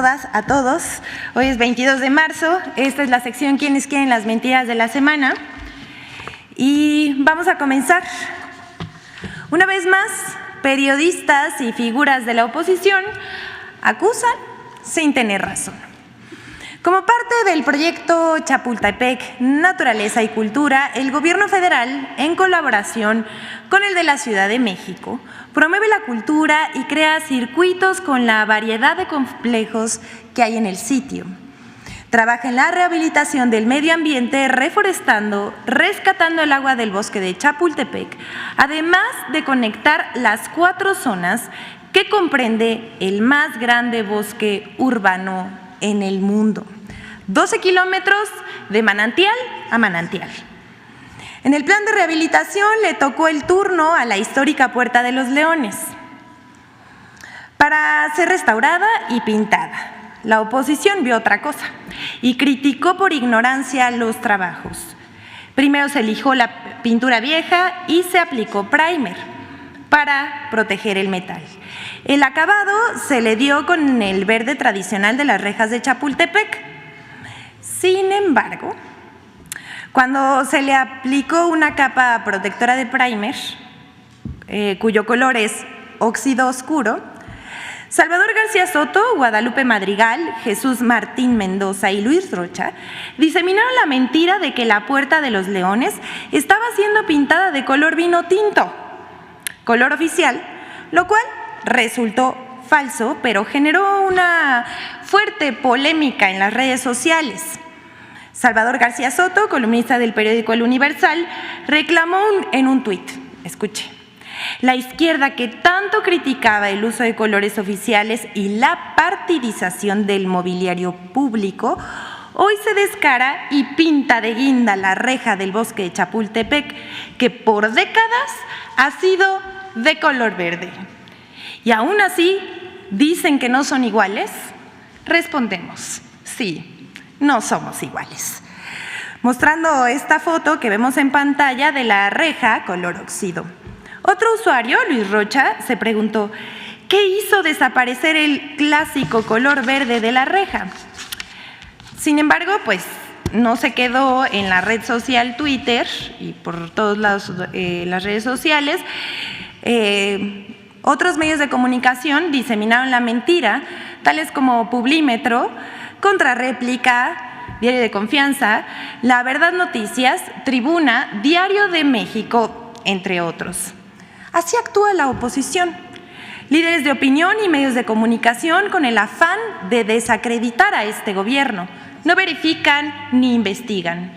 A todos, hoy es 22 de marzo, esta es la sección ¿Quiénes quieren las mentiras de la semana? Y vamos a comenzar. Una vez más, periodistas y figuras de la oposición acusan sin tener razón. Como parte del proyecto Chapultepec, Naturaleza y Cultura, el Gobierno federal, en colaboración con el de la Ciudad de México, promueve la cultura y crea circuitos con la variedad de complejos que hay en el sitio. Trabaja en la rehabilitación del medio ambiente, reforestando, rescatando el agua del bosque de Chapultepec, además de conectar las 4 zonas que comprende el más grande bosque urbano en el mundo. 12 kilómetros de manantial a manantial. En el plan de rehabilitación le tocó el turno a la histórica Puerta de los Leones para ser restaurada y pintada. La oposición vio otra cosa y criticó por ignorancia los trabajos. Primero se lijó la pintura vieja y se aplicó primer para proteger el metal. El acabado se le dio con el verde tradicional de las rejas de Chapultepec. Sin embargo, cuando se le aplicó una capa protectora de primer, cuyo color es óxido oscuro, Salvador García Soto, Guadalupe Madrigal, Jesús Martín Mendoza y Luis Rocha diseminaron la mentira de que la Puerta de los Leones estaba siendo pintada de color vino tinto, color oficial, lo cual resultó falso, pero generó una fuerte polémica en las redes sociales. Salvador García Soto, columnista del periódico El Universal, reclamó en un tuit, escuche, la izquierda que tanto criticaba el uso de colores oficiales y la partidización del mobiliario público, hoy se descara y pinta de guinda la reja del bosque de Chapultepec, que por décadas ha sido de color verde. Y aún así, ¿dicen que no son iguales? Respondemos, sí. No somos iguales. Mostrando esta foto que vemos en pantalla de la reja color óxido. Otro usuario, Luis Rocha, se preguntó, ¿qué hizo desaparecer el clásico color verde de la reja? Sin embargo, pues no se quedó en la red social Twitter y por todas las redes sociales. Otros medios de comunicación diseminaron la mentira, tales como Publímetro, Contrarréplica, Diario de Confianza, La Verdad Noticias, Tribuna, Diario de México, entre otros. Así actúa la oposición. Líderes de opinión y medios de comunicación con el afán de desacreditar a este gobierno. No verifican ni investigan.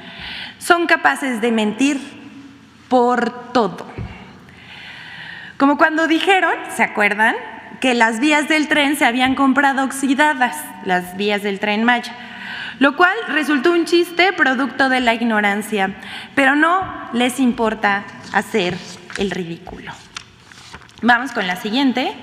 Son capaces de mentir por todo. Como cuando dijeron, ¿se acuerdan?, que las vías del tren se habían comprado oxidadas, las vías del Tren Maya, lo cual resultó un chiste producto de la ignorancia, pero no les importa hacer el ridículo. Vamos con la siguiente.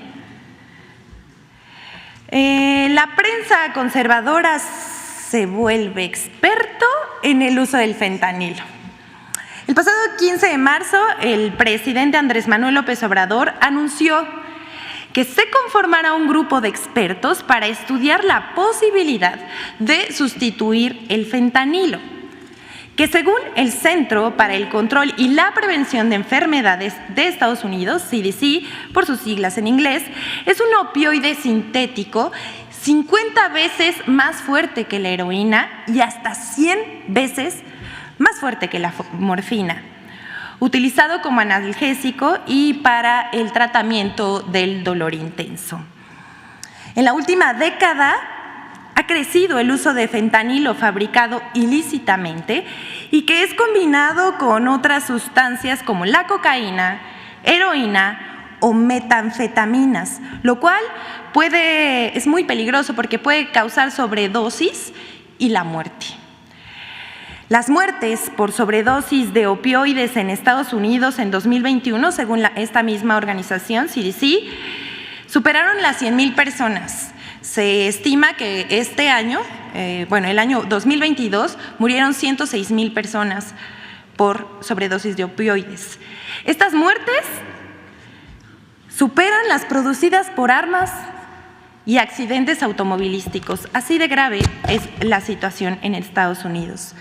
La prensa conservadora se vuelve experto en el uso del fentanilo. El pasado 15 de marzo, el presidente Andrés Manuel López Obrador anunció que se conformará un grupo de expertos para estudiar la posibilidad de sustituir el fentanilo, que según el Centro para el Control y la Prevención de Enfermedades de Estados Unidos, CDC, por sus siglas en inglés, es un opioide sintético 50 veces más fuerte que la heroína y hasta 100 veces más fuerte que la morfina, utilizado como analgésico y para el tratamiento del dolor intenso. En la última década ha crecido el uso de fentanilo fabricado ilícitamente y que es combinado con otras sustancias como la cocaína, heroína o metanfetaminas, lo cual es muy peligroso porque puede causar sobredosis y la muerte. Las muertes por sobredosis de opioides en Estados Unidos en 2021, según esta misma organización, CDC, superaron las 100,000 personas. Se estima que este año, el año 2022, murieron 106,000 personas por sobredosis de opioides. Estas muertes superan las producidas por armas y accidentes automovilísticos. Así de grave es la situación en Estados Unidos.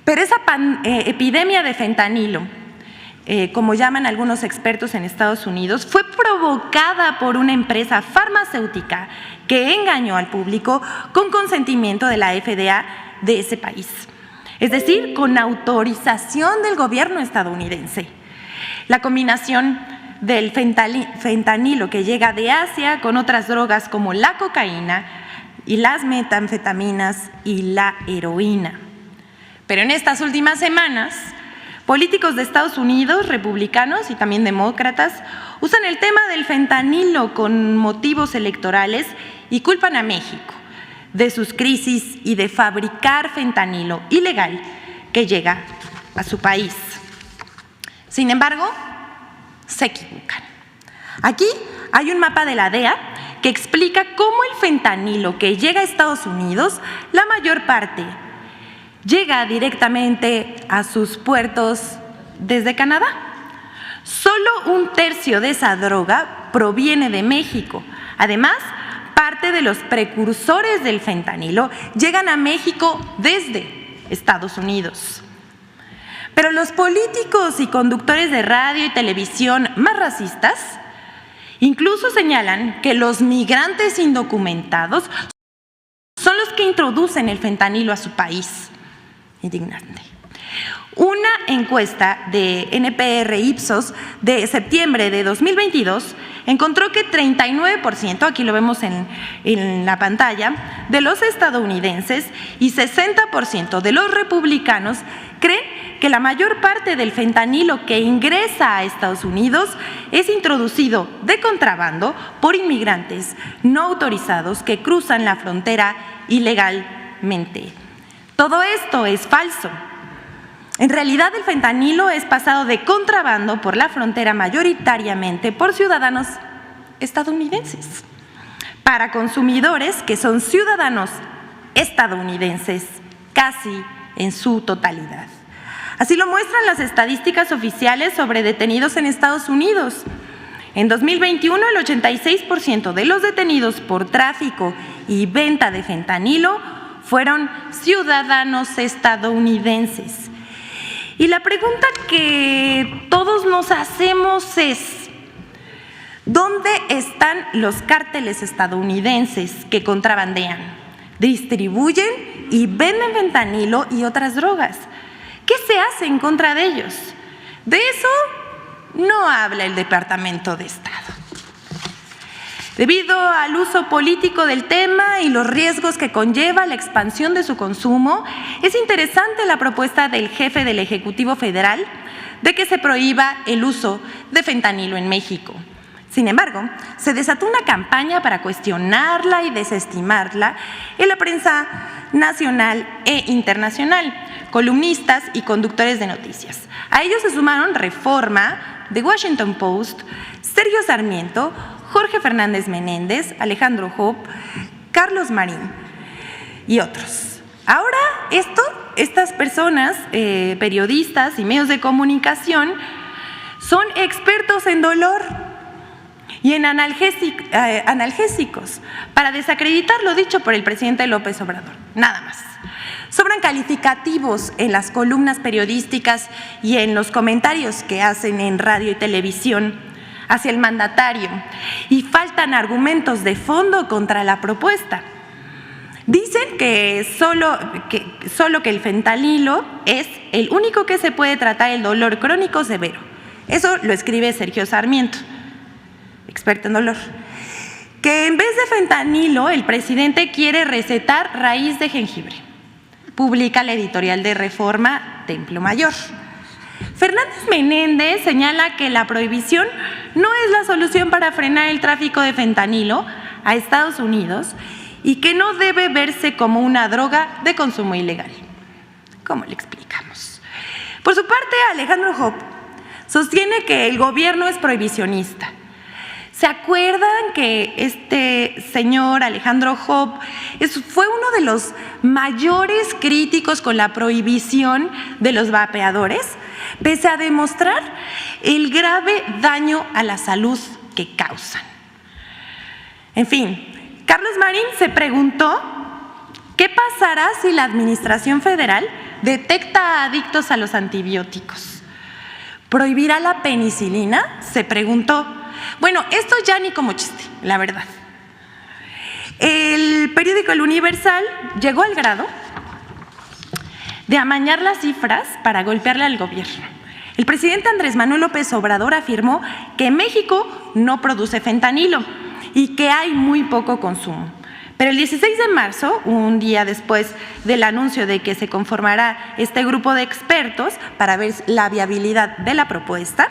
Pero esa epidemia de fentanilo, como llaman algunos expertos en Estados Unidos, fue provocada por una empresa farmacéutica que engañó al público con consentimiento de la FDA de ese país, es decir, con autorización del gobierno estadounidense. La combinación del fentanilo que llega de Asia con otras drogas como la cocaína y las metanfetaminas y la heroína. Pero en estas últimas semanas, políticos de Estados Unidos, republicanos y también demócratas, usan el tema del fentanilo con motivos electorales y culpan a México de sus crisis y de fabricar fentanilo ilegal que llega a su país. Sin embargo, se equivocan. Aquí hay un mapa de la DEA que explica cómo el fentanilo que llega a Estados Unidos, la mayor parte, llega directamente a sus puertos desde Canadá. Solo 1/3 de esa droga proviene de México. Además, parte de los precursores del fentanilo llegan a México desde Estados Unidos. Pero los políticos y conductores de radio y televisión más racistas incluso señalan que los migrantes indocumentados son los que introducen el fentanilo a su país. Indignante. Una encuesta de NPR Ipsos de septiembre de 2022 encontró que 39%, aquí lo vemos en la pantalla, de los estadounidenses y 60% de los republicanos creen que la mayor parte del fentanilo que ingresa a Estados Unidos es introducido de contrabando por inmigrantes no autorizados que cruzan la frontera ilegalmente. Todo esto es falso. En realidad, el fentanilo es pasado de contrabando por la frontera mayoritariamente por ciudadanos estadounidenses, para consumidores que son ciudadanos estadounidenses casi en su totalidad. Así lo muestran las estadísticas oficiales sobre detenidos en Estados Unidos. En 2021, el 86% de los detenidos por tráfico y venta de fentanilo fueron ciudadanos estadounidenses. Y la pregunta que todos nos hacemos es, ¿dónde están los cárteles estadounidenses que contrabandean, distribuyen y venden fentanilo y otras drogas? ¿Qué se hace en contra de ellos? De eso no habla el Departamento de Estado. Debido al uso político del tema y los riesgos que conlleva la expansión de su consumo, es interesante la propuesta del jefe del Ejecutivo Federal de que se prohíba el uso de fentanilo en México. Sin embargo, se desató una campaña para cuestionarla y desestimarla en la prensa nacional e internacional, columnistas y conductores de noticias. A ellos se sumaron Reforma, The Washington Post, Sergio Sarmiento, Jorge Fernández Menéndez, Alejandro Hope, Carlos Marín y otros. Ahora estas personas, periodistas y medios de comunicación, son expertos en dolor y en analgésicos para desacreditar lo dicho por el presidente López Obrador, nada más. Sobran calificativos en las columnas periodísticas y en los comentarios que hacen en radio y televisión hacia el mandatario, y faltan argumentos de fondo contra la propuesta. Dicen que solo que el fentanilo es el único que se puede tratar el dolor crónico severo. Eso lo escribe Sergio Sarmiento, experto en dolor. Que en vez de fentanilo, el presidente quiere recetar raíz de jengibre. Publica la editorial de Reforma, Templo Mayor. Fernández Menéndez señala que la prohibición no es la solución para frenar el tráfico de fentanilo a Estados Unidos y que no debe verse como una droga de consumo ilegal. ¿Cómo le explicamos? Por su parte, Alejandro Hope sostiene que el gobierno es prohibicionista. ¿Se acuerdan que este señor Alejandro Hope fue uno de los mayores críticos con la prohibición de los vapeadores, pese a demostrar el grave daño a la salud que causan? En fin, Carlos Marín se preguntó qué pasará si la Administración Federal detecta adictos a los antibióticos. ¿Prohibirá la penicilina?, se preguntó. Bueno, esto ya ni como chiste, la verdad. El periódico El Universal llegó al grado de amañar las cifras para golpearle al gobierno. El presidente Andrés Manuel López Obrador afirmó que México no produce fentanilo y que hay muy poco consumo. Pero el 16 de marzo, un día después del anuncio de que se conformará este grupo de expertos para ver la viabilidad de la propuesta,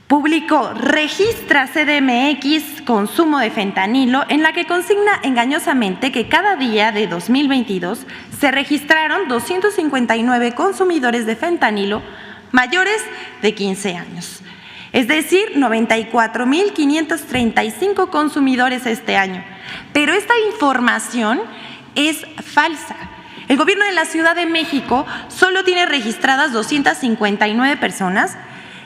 publicó Registra CDMX consumo de fentanilo, en la que consigna engañosamente que cada día de 2022 se registraron 259 consumidores de fentanilo mayores de 15 años. Es decir, 94.535 consumidores este año. Pero esta información es falsa. El gobierno de la Ciudad de México solo tiene registradas 259 personas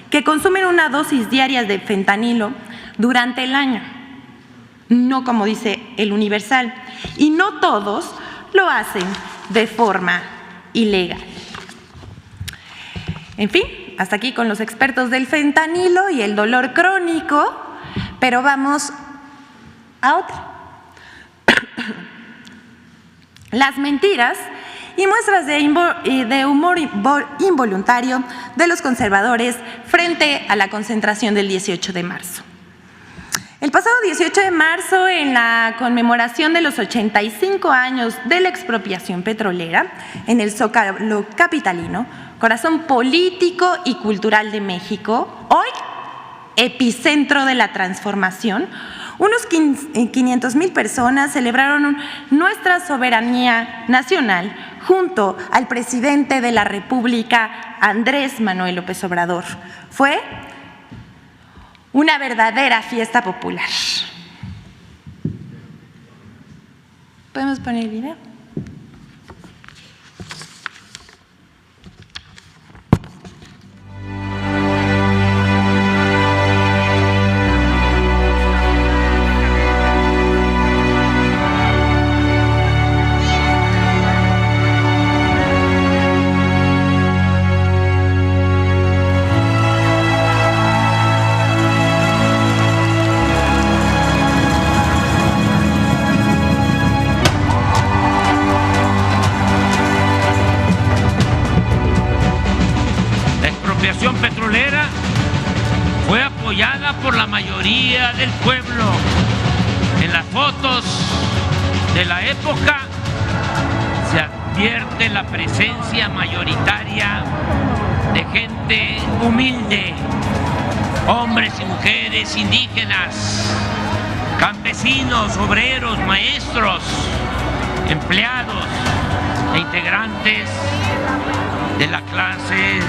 que consumen una dosis diaria de fentanilo durante el año, no como dice El Universal, y no todos lo hacen de forma ilegal. En fin, hasta aquí con los expertos del fentanilo y el dolor crónico, pero vamos a otra. Las mentiras y muestras de humor involuntario de los conservadores frente a la concentración del 18 de marzo. El pasado 18 de marzo, en la conmemoración de los 85 años de la expropiación petrolera, en el Zócalo capitalino, corazón político y cultural de México, hoy epicentro de la transformación, unos 500,000 personas celebraron nuestra soberanía nacional junto al presidente de la República, Andrés Manuel López Obrador. Fue una verdadera fiesta popular. ¿Podemos poner el video? Petrolera fue apoyada por la mayoría del pueblo. En las fotos de la época se advierte la presencia mayoritaria de gente humilde, hombres y mujeres indígenas, campesinos, obreros, maestros, empleados e integrantes de la clase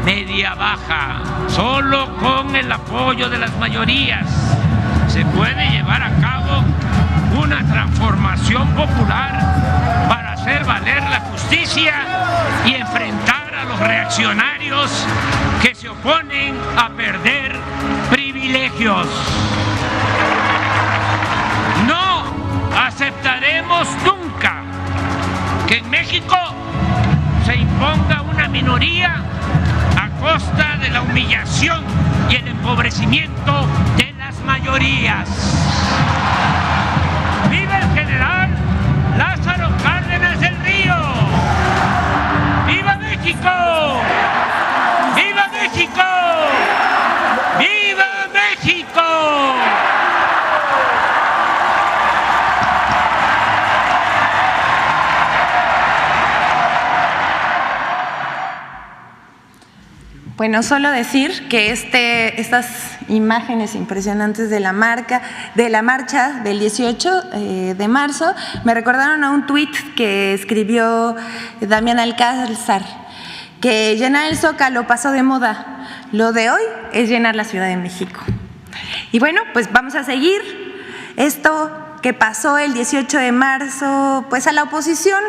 media baja. Solo con el apoyo de las mayorías se puede llevar a cabo una transformación popular para hacer valer la justicia y enfrentar a los reaccionarios que se oponen a perder privilegios. No aceptaremos nunca que en México se imponga una minoría a costa de la humillación y el empobrecimiento de las mayorías. ¡Viva el general Lázaro Cárdenas del Río! ¡Viva México! ¡Viva México! ¡Viva México! Bueno, solo decir que estas imágenes impresionantes de la marcha del 18 de marzo me recordaron a un tuit que escribió Damián Alcázar, que llenar el Zócalo pasó de moda, lo de hoy es llenar la Ciudad de México. Y bueno, pues vamos a seguir. Esto que pasó el 18 de marzo, pues a la oposición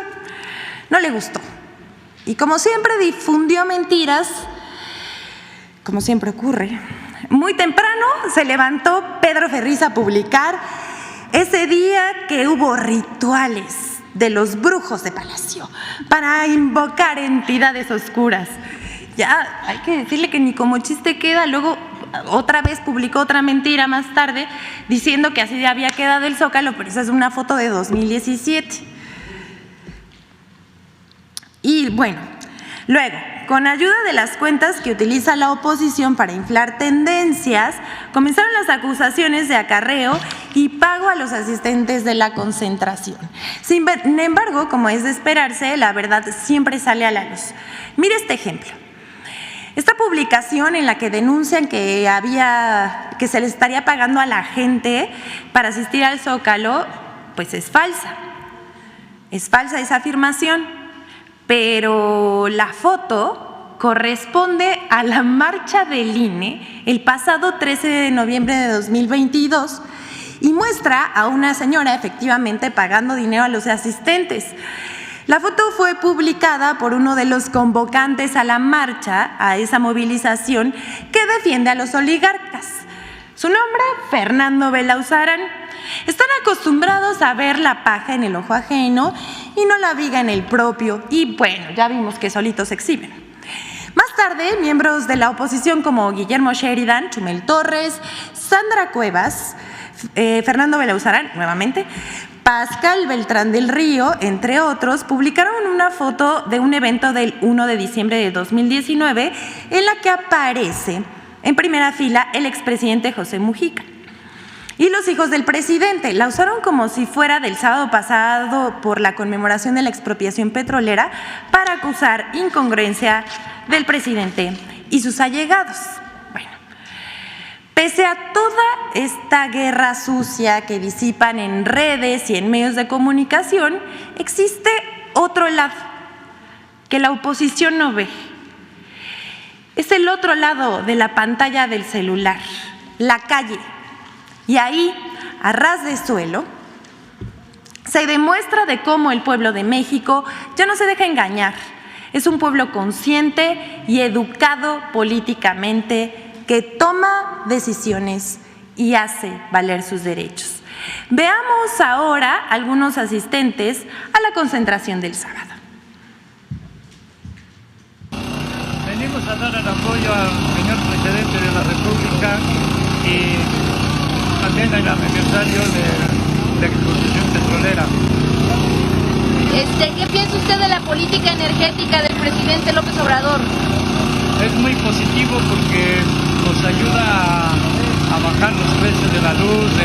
no le gustó. Y como siempre difundió mentiras, como siempre ocurre. Muy temprano se levantó Pedro Ferriz a publicar ese día que hubo rituales de los brujos de Palacio para invocar entidades oscuras. Ya hay que decirle que ni como chiste queda. Luego otra vez publicó otra mentira más tarde diciendo que así había quedado el Zócalo, pero esa es una foto de 2017. Y bueno, luego, con ayuda de las cuentas que utiliza la oposición para inflar tendencias, comenzaron las acusaciones de acarreo y pago a los asistentes de la concentración. Sin embargo, como es de esperarse, la verdad siempre sale a la luz. Mire este ejemplo. Esta publicación en la que denuncian que se le estaría pagando a la gente para asistir al Zócalo, pues es falsa. Es falsa esa afirmación, pero la foto corresponde a la marcha del INE el pasado 13 de noviembre de 2022 y muestra a una señora efectivamente pagando dinero a los asistentes. La foto fue publicada por uno de los convocantes a la marcha, a esa movilización que defiende a los oligarcas. Su nombre, Fernando Belauzarán. Están acostumbrados a ver la paja en el ojo ajeno y no la viga en el propio. Y bueno, ya vimos que solitos se exhiben. Más tarde, miembros de la oposición como Guillermo Sheridan, Chumel Torres, Sandra Cuevas, Fernando Belauzarán, nuevamente, Pascal Beltrán del Río, entre otros, publicaron una foto de un evento del 1 de diciembre de 2019 en la que aparece en primera fila el expresidente José Mujica. Y los hijos del presidente la usaron como si fuera del sábado pasado por la conmemoración de la expropiación petrolera para acusar incongruencia del presidente y sus allegados. Pese a toda esta guerra sucia que disipan en redes y en medios de comunicación, existe otro lado que la oposición no ve. Es el otro lado de la pantalla del celular, la calle. Y ahí, a ras de suelo, se demuestra de cómo el pueblo de México ya no se deja engañar. Es un pueblo consciente y educado políticamente, que toma decisiones y hace valer sus derechos. Veamos ahora algunos asistentes a la concentración del sábado. Venimos a dar el apoyo al señor presidente de la República y también el aniversario de la exposición petrolera. ¿Qué piensa usted de la política energética del presidente López Obrador? Es muy positivo porque nos ayuda a bajar los precios de la luz,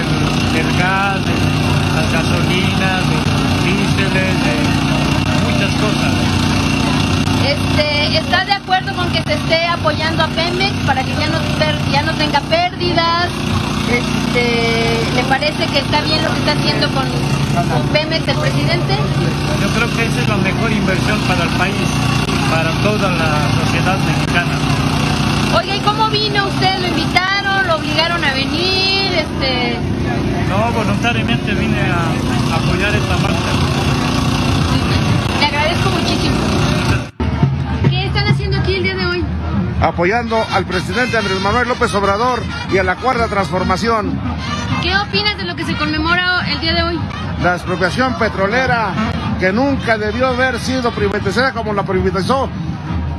del gas, de las gasolinas, de diéseles, de muchas cosas. ¿Está de acuerdo con que se esté apoyando a Pemex para que ya no tenga pérdidas? ¿Le parece que está bien lo que está haciendo con Pemex el presidente? Yo creo que esa es la mejor inversión para el país, para toda la sociedad mexicana. Oiga, ¿y cómo vino usted? ¿Lo invitaron? ¿Lo obligaron a venir? No, voluntariamente vine a apoyar esta marcha. Le agradezco muchísimo. ¿Qué están haciendo aquí el día de hoy? Apoyando al presidente Andrés Manuel López Obrador y a la Cuarta Transformación. ¿Qué opinas de lo que se conmemora el día de hoy? La expropiación petrolera, que nunca debió haber sido privatizada como la privatizó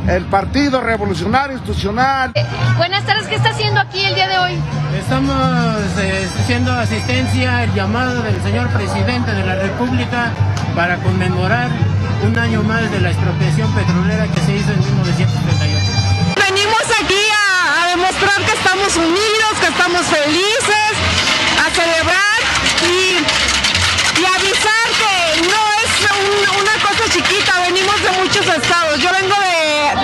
el Partido Revolucionario Institucional. Buenas tardes, ¿qué está haciendo aquí el día de hoy? Estamos haciendo asistencia al llamado del señor presidente de la República para conmemorar un año más de la expropiación petrolera que se hizo en 1938. Venimos aquí a demostrar que estamos unidos, que estamos felices, a celebrar y avisar que no es una cosa chiquita, venimos de muchos estados. Yo vengo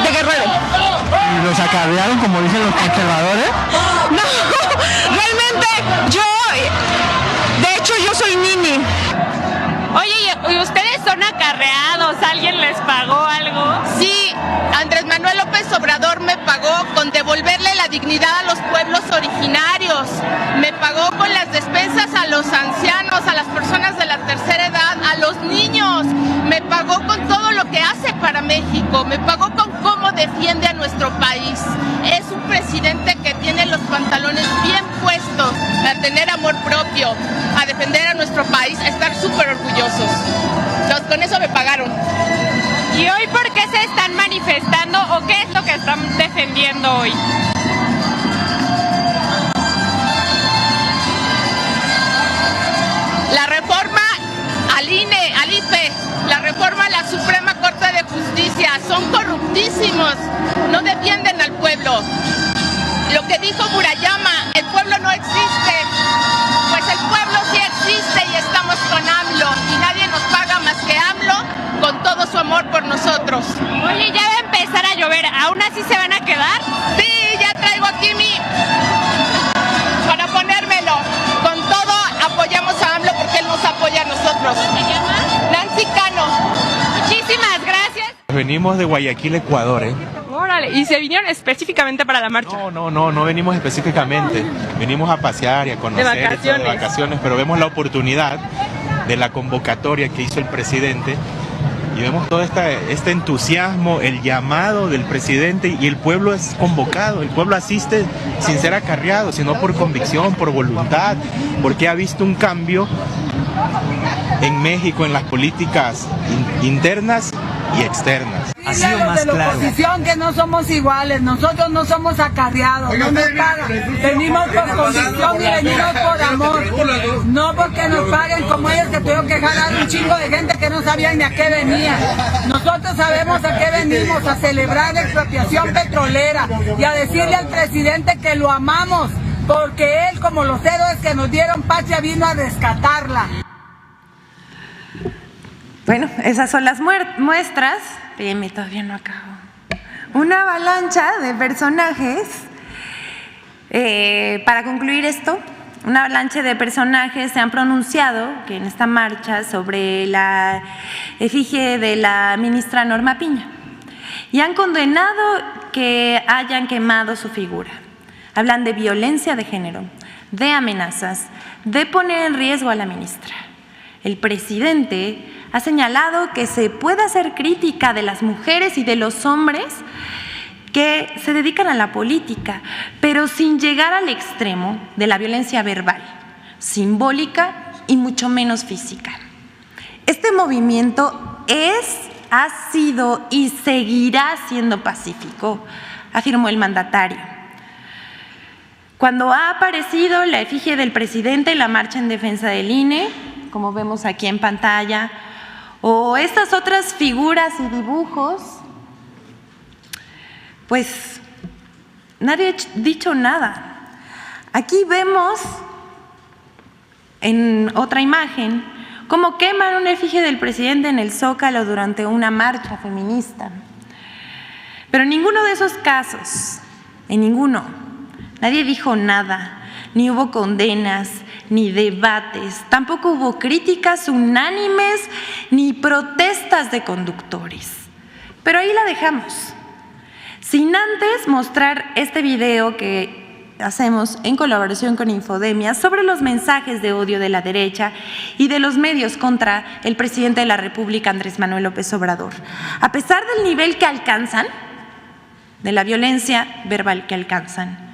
de Guerrero. ¿Y los acarrearon como dicen los conservadores? No, realmente de hecho yo soy Nini. Oye, ¿y ustedes son acarreados? ¿Alguien les pagó algo? Sí, Andrés Manuel López Obrador me pagó con devolverle la dignidad a los pueblos originarios, me pagó con las despensas a los ancianos, a las personas de la tercera edad, a los niños, me pagó con todo lo que hace para México, me pagó con cómo defiende a nuestro país. Es un presidente que tiene los pantalones bien puestos a tener amor propio, a defender a nuestro orgullosos. Entonces, con eso me pagaron. ¿Y hoy por qué se están manifestando o qué es lo que están defendiendo hoy? La reforma al INE, al IFE, la reforma a la Suprema Corte de Justicia, son corruptísimos, no defienden al pueblo. Lo que dijo Murayama, el pueblo no existe, pues el pueblo sí existe y estamos con AMLO y nadie nos paga más que AMLO con todo su amor por nosotros. Oye, ya va a empezar a llover, ¿aún así se van a quedar? Sí, ya traigo aquí para ponérmelo. Con todo apoyamos a AMLO porque él nos apoya a nosotros. ¿Cómo se llama? Nancy Cano. Muchísimas gracias. Venimos de Guayaquil, Ecuador, Órale, ¿y se vinieron específicamente para la marcha? No venimos específicamente. Venimos a pasear y a conocer. De vacaciones, pero vemos la oportunidad de la convocatoria que hizo el presidente y vemos todo este entusiasmo, el llamado del presidente, y el pueblo es convocado, el pueblo asiste sin ser acarreado, sino por convicción, por voluntad, porque ha visto un cambio en México en las políticas internas y externas. Ha sido más claro. De la oposición que no somos iguales, nosotros no somos acarreados, no nos pagan, venimos por convicción y venimos por amor, no porque nos paguen como ellos que tuvieron que jalar un chingo de gente que no sabían ni a qué venía. Nosotros sabemos a qué venimos, a celebrar la expropiación petrolera y a decirle al presidente que lo amamos, porque él, como los héroes que nos dieron patria, vino a rescatarla. Bueno, esas son las muestras. Espérame, todavía no acabo. Una avalancha de personajes. Para concluir esto, una avalancha de personajes se han pronunciado que en esta marcha sobre la efigie de la ministra Norma Piña y han condenado que hayan quemado su figura. Hablan de violencia de género, de amenazas, de poner en riesgo a la ministra. El presidente ha señalado que se puede hacer crítica de las mujeres y de los hombres que se dedican a la política, pero sin llegar al extremo de la violencia verbal, simbólica y mucho menos física. Este movimiento ha sido y seguirá siendo pacífico, afirmó el mandatario. Cuando ha aparecido la efigie del presidente en la marcha en defensa del INE, como vemos aquí en pantalla, o estas otras figuras y dibujos, pues nadie ha dicho nada. Aquí vemos en otra imagen cómo queman una efigie del presidente en el Zócalo durante una marcha feminista. Pero en ninguno de esos casos, en ninguno, nadie dijo nada, ni hubo condenas, ni debates, tampoco hubo críticas unánimes, ni protestas de conductores. Pero ahí la dejamos, sin antes mostrar este video que hacemos en colaboración con Infodemia sobre los mensajes de odio de la derecha y de los medios contra el presidente de la República, Andrés Manuel López Obrador. A pesar del nivel que alcanzan, de la violencia verbal que alcanzan,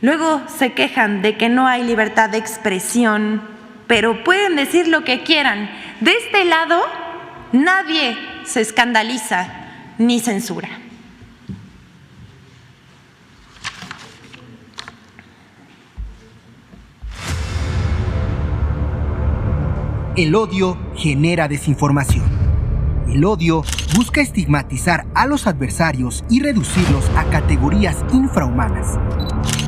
luego se quejan de que no hay libertad de expresión, pero pueden decir lo que quieran. De este lado, nadie se escandaliza ni censura. El odio genera desinformación. El odio busca estigmatizar a los adversarios y reducirlos a categorías infrahumanas.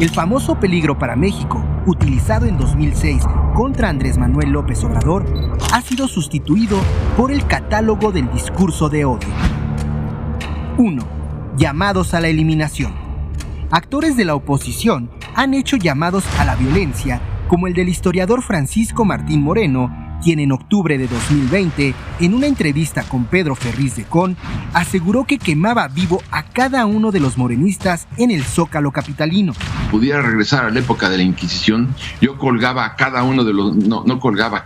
El famoso peligro para México, utilizado en 2006 contra Andrés Manuel López Obrador, ha sido sustituido por el catálogo del discurso de odio. 1. Llamados a la eliminación. Actores de la oposición han hecho llamados a la violencia, como el del historiador Francisco Martín Moreno, quien en octubre de 2020, en una entrevista con Pedro Ferriz de Con, aseguró que quemaba vivo a cada uno de los morenistas en el Zócalo capitalino. Pudiera regresar a la época de la Inquisición, yo colgaba a cada uno de los,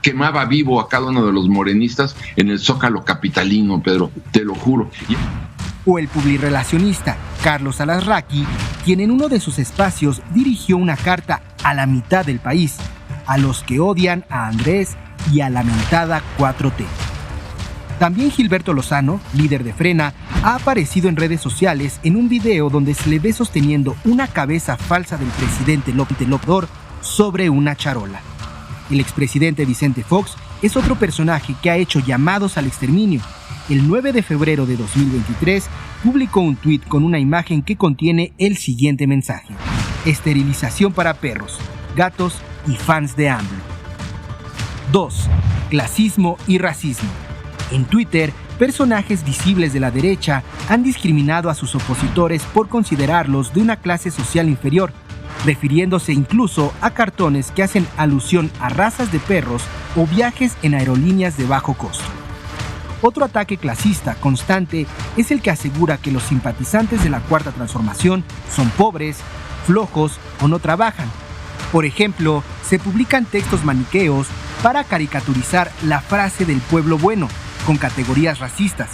quemaba vivo a cada uno de los morenistas en el Zócalo capitalino, Pedro, te lo juro. O el publirelacionista Carlos Alasraqui, quien en uno de sus espacios dirigió una carta a la mitad del país, a los que odian a Andrés y a la mentada 4T. También Gilberto Lozano, líder de Frena, ha aparecido en redes sociales en un video donde se le ve sosteniendo una cabeza falsa del presidente López Obrador sobre una charola. El expresidente Vicente Fox es otro personaje que ha hecho llamados al exterminio. El 9 de febrero de 2023 publicó un tuit con una imagen que contiene el siguiente mensaje: esterilización para perros, gatos y fans de AMLO. 2. Clasismo y racismo. En Twitter, personajes visibles de la derecha han discriminado a sus opositores por considerarlos de una clase social inferior, refiriéndose incluso a cartones que hacen alusión a razas de perros o viajes en aerolíneas de bajo costo. Otro ataque clasista constante es el que asegura que los simpatizantes de la Cuarta Transformación son pobres, flojos o no trabajan. Por ejemplo, se publican textos maniqueos para caricaturizar la frase del pueblo bueno, con categorías racistas.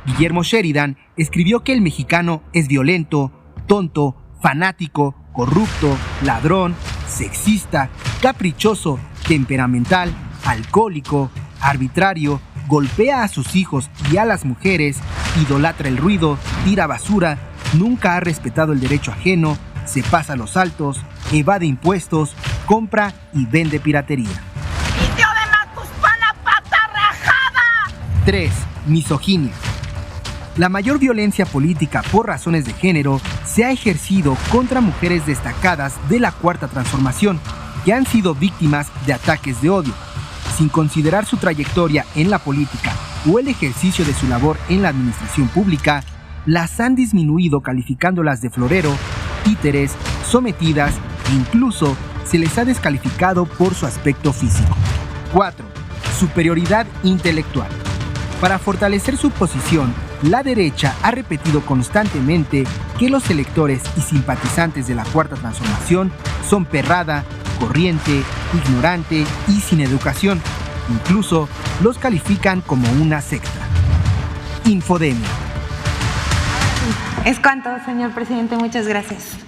Guillermo Sheridan escribió que el mexicano es violento, tonto, fanático, corrupto, ladrón, sexista, caprichoso, temperamental, alcohólico, arbitrario, golpea a sus hijos y a las mujeres, idolatra el ruido, tira basura, nunca ha respetado el derecho ajeno, se pasa los altos, evade impuestos, compra y vende piratería. 3. Misoginia. La mayor violencia política por razones de género se ha ejercido contra mujeres destacadas de la Cuarta Transformación, que han sido víctimas de ataques de odio. Sin considerar su trayectoria en la política o el ejercicio de su labor en la administración pública, las han disminuido calificándolas de florero, títeres, sometidas e incluso se les ha descalificado por su aspecto físico. 4. Superioridad intelectual. Para fortalecer su posición, la derecha ha repetido constantemente que los electores y simpatizantes de la Cuarta Transformación son perrada, corriente, ignorante y sin educación. Incluso los califican como una secta. Infodemia. Es cuanto, señor presidente. Muchas gracias.